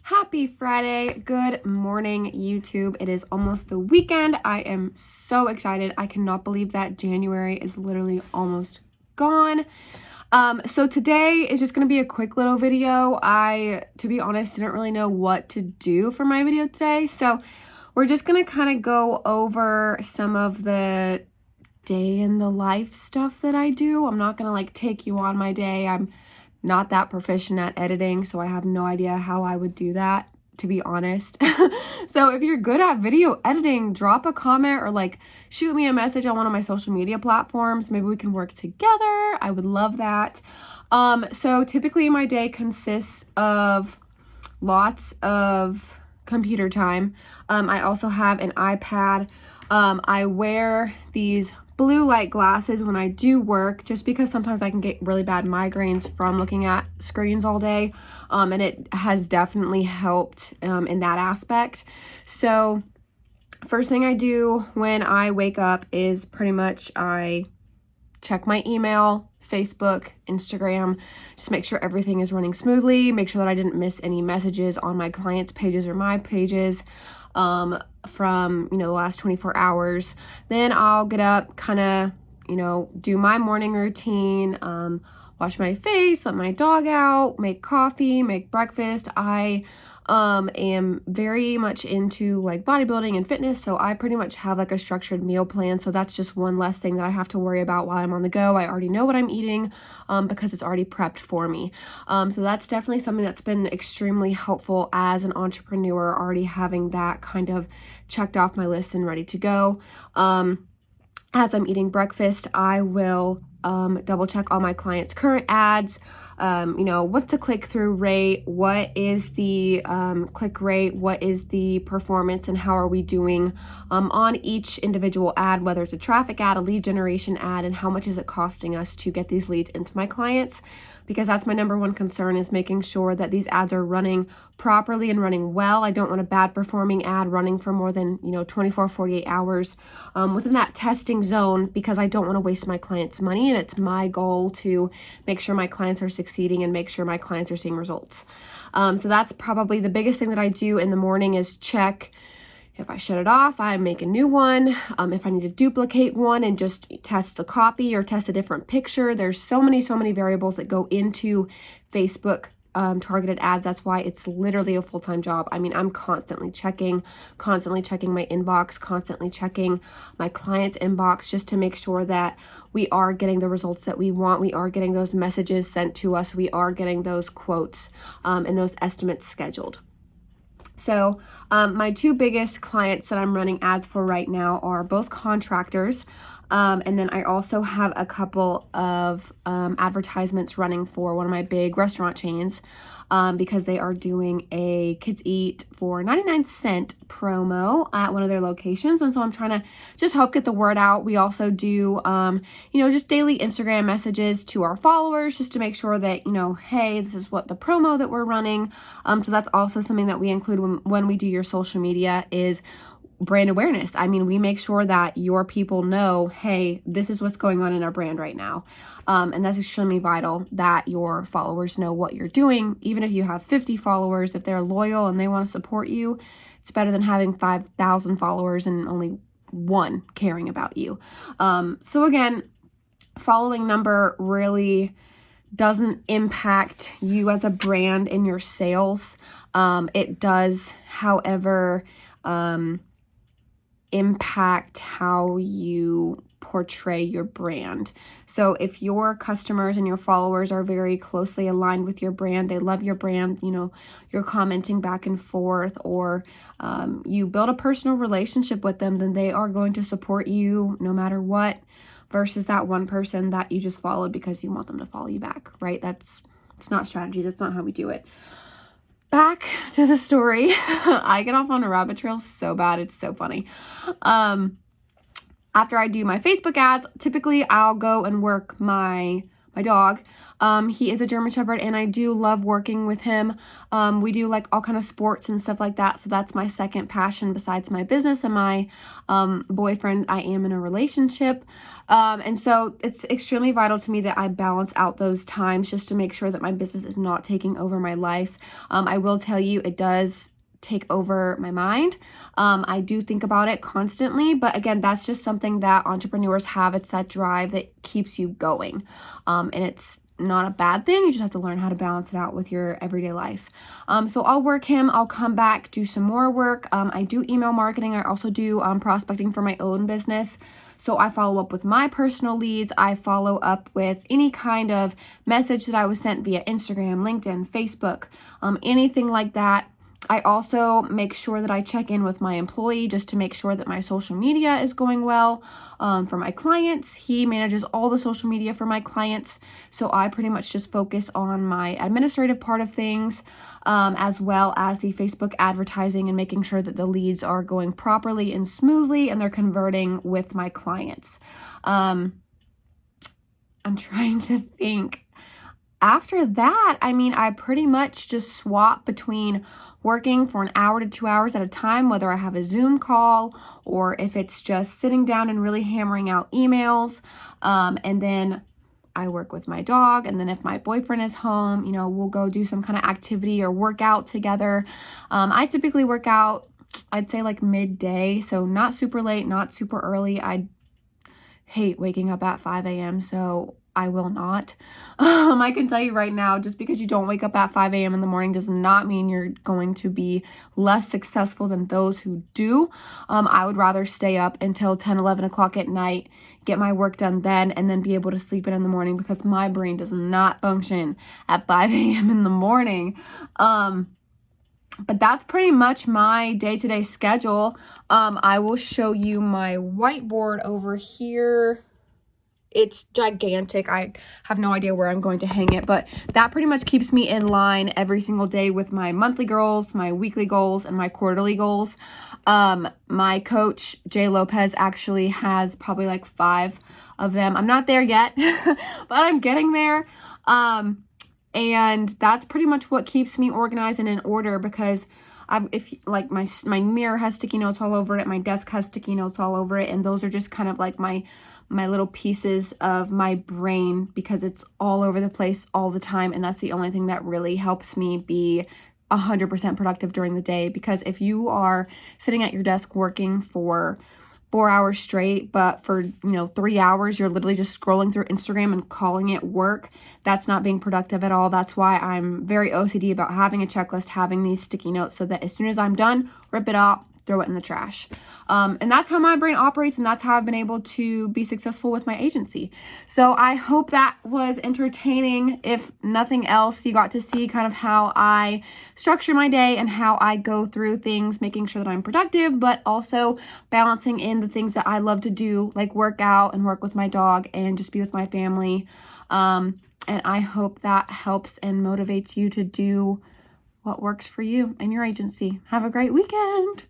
Happy Friday. Good morning, YouTube. It is almost the weekend. I am so excited. I cannot believe that January is literally almost gone. So today is just going to be a quick little video. To be honest, didn't really know what to do for my video today. So we're just going to kind of go over some of the day in the life stuff that I do. I'm not going to take you on my day. I'm not that proficient at editing, so I have no idea how I would do that, to be honest. So if you're good at video editing, drop a comment or shoot me a message on one of my social media platforms. Maybe we can work together. I would love that. So typically my day consists of lots of computer time. I also have an iPad. I wear these blue light glasses when I do work, just because sometimes I can get really bad migraines from looking at screens all day, and it has definitely helped in that aspect. So first thing I do when I wake up is pretty much I check my email, Facebook, Instagram, just make sure everything is running smoothly, make sure that I didn't miss any messages on my clients' pages or my pages from the last 24 hours. Then I'll get up, kind of do my morning routine, wash my face, let my dog out, make coffee, make breakfast. I am very much into bodybuilding and fitness, so I pretty much have a structured meal plan. So that's just one less thing that I have to worry about while I'm on the go. I already know what I'm eating because it's already prepped for me. So that's definitely something that's been extremely helpful as an entrepreneur, already having that kind of checked off my list and ready to go. As I'm eating breakfast, I will double check all my clients' current ads. What's the click-through rate? What is the click rate? What is the performance, and how are we doing on each individual ad, whether it's a traffic ad, a lead generation ad, and how much is it costing us to get these leads into my clients? Because that's my number one concern, is making sure that these ads are running properly and running well. I don't want a bad performing ad running for more than 24, 48 hours within that testing zone, because I don't want to waste my clients' money, and it's my goal to make sure my clients are succeeding and make sure my clients are seeing results. So that's probably the biggest thing that I do in the morning, is check. If I shut it off, I make a new one. If I need to duplicate one and just test the copy or test a different picture, there's so many variables that go into Facebook targeted ads. That's why it's literally a full-time job. I mean, I'm constantly checking my inbox, constantly checking my client's inbox, just to make sure that we are getting the results that we want. We are getting those messages sent to us. We are getting those quotes and those estimates scheduled. So my two biggest clients that I'm running ads for right now are both contractors. And then I also have a couple of advertisements running for one of my big restaurant chains, because they are doing a Kids Eat for 99-cent promo at one of their locations. And so I'm trying to just help get the word out. We also do, just daily Instagram messages to our followers, just to make sure that, hey, this is what the promo that we're running. So that's also something that we include when we do your social media, is brand awareness. I mean, we make sure that your people know, hey, this is what's going on in our brand right now. And that's extremely vital, that your followers know what you're doing. Even if you have 50 followers, if they're loyal and they want to support you, it's better than having 5,000 followers and only one caring about you. So again, following number really doesn't impact you as a brand in your sales. It does, however, impact how you portray your brand. So if your customers and your followers are very closely aligned with your brand, they love your brand, you're commenting back and forth, or you build a personal relationship with them, then they are going to support you no matter what, versus that one person that you just followed because you want them to follow you back, right? It's not strategy. That's not how we do it. Back to the story. I get off on a rabbit trail so bad. It's so funny. After I do my Facebook ads, typically I'll go and work my my dog. He is a German Shepherd, and I do love working with him. We do like all kind of sports and stuff like that. So that's my second passion besides my business and my boyfriend. I am in a relationship. And so it's extremely vital to me that I balance out those times just to make sure that my business is not taking over my life. I will tell you, it does take over my mind. I do think about it constantly, but again, that's just something that entrepreneurs have. It's that drive that keeps you going. And it's not a bad thing. You just have to learn how to balance it out with your everyday life. So I'll work him. I'll come back, do some more work. I do email marketing. I also do prospecting for my own business. So I follow up with my personal leads. I follow up with any kind of message that I was sent via Instagram, LinkedIn, Facebook, anything like that. I also make sure that I check in with my employee just to make sure that my social media is going well for my clients. He manages all the social media for my clients. So I pretty much just focus on my administrative part of things, as well as the Facebook advertising and making sure that the leads are going properly and smoothly and they're converting with my clients. I'm trying to think. After that, I mean, I pretty much just swap between working for an hour to 2 hours at a time, whether I have a Zoom call or if it's just sitting down and really hammering out emails. And then I work with my dog. And then if my boyfriend is home, you know, we'll go do some kind of activity or work out together. I typically work out, I'd say like midday. So not super late, not super early. I hate waking up at 5 a.m. So I will not. I can tell you right now, just because you don't wake up at 5 a.m. in the morning does not mean you're going to be less successful than those who do. I would rather stay up until 10, 11 o'clock at night, get my work done then, and then be able to sleep in the morning because my brain does not function at 5 a.m. in the morning. But that's pretty much my day-to-day schedule. I will show you my whiteboard over here. It's gigantic. I have no idea where I'm going to hang it, but that pretty much keeps me in line every single day with my monthly goals, my weekly goals, and my quarterly goals. My coach, Jay Lopez, actually has probably like 5 of them. I'm not there yet, but I'm getting there. And that's pretty much what keeps me organized and in order because if like my mirror has sticky notes all over it, my desk has sticky notes all over it, and those are just kind of like my little pieces of my brain because it's all over the place all the time, and that's the only thing that really helps me be 100% productive during the day. Because if you are sitting at your desk working for 4 hours straight, but for 3 hours you're literally just scrolling through Instagram and calling it work, that's not being productive at all. That's why I'm very OCD about having a checklist, having these sticky notes, so that as soon as I'm done, rip it out, throw it in the trash. And that's how my brain operates, and that's how I've been able to be successful with my agency. So I hope that was entertaining. If nothing else, you got to see kind of how I structure my day and how I go through things, making sure that I'm productive, but also balancing in the things that I love to do, like work out and work with my dog and just be with my family. And I hope that helps and motivates you to do what works for you and your agency. Have a great weekend.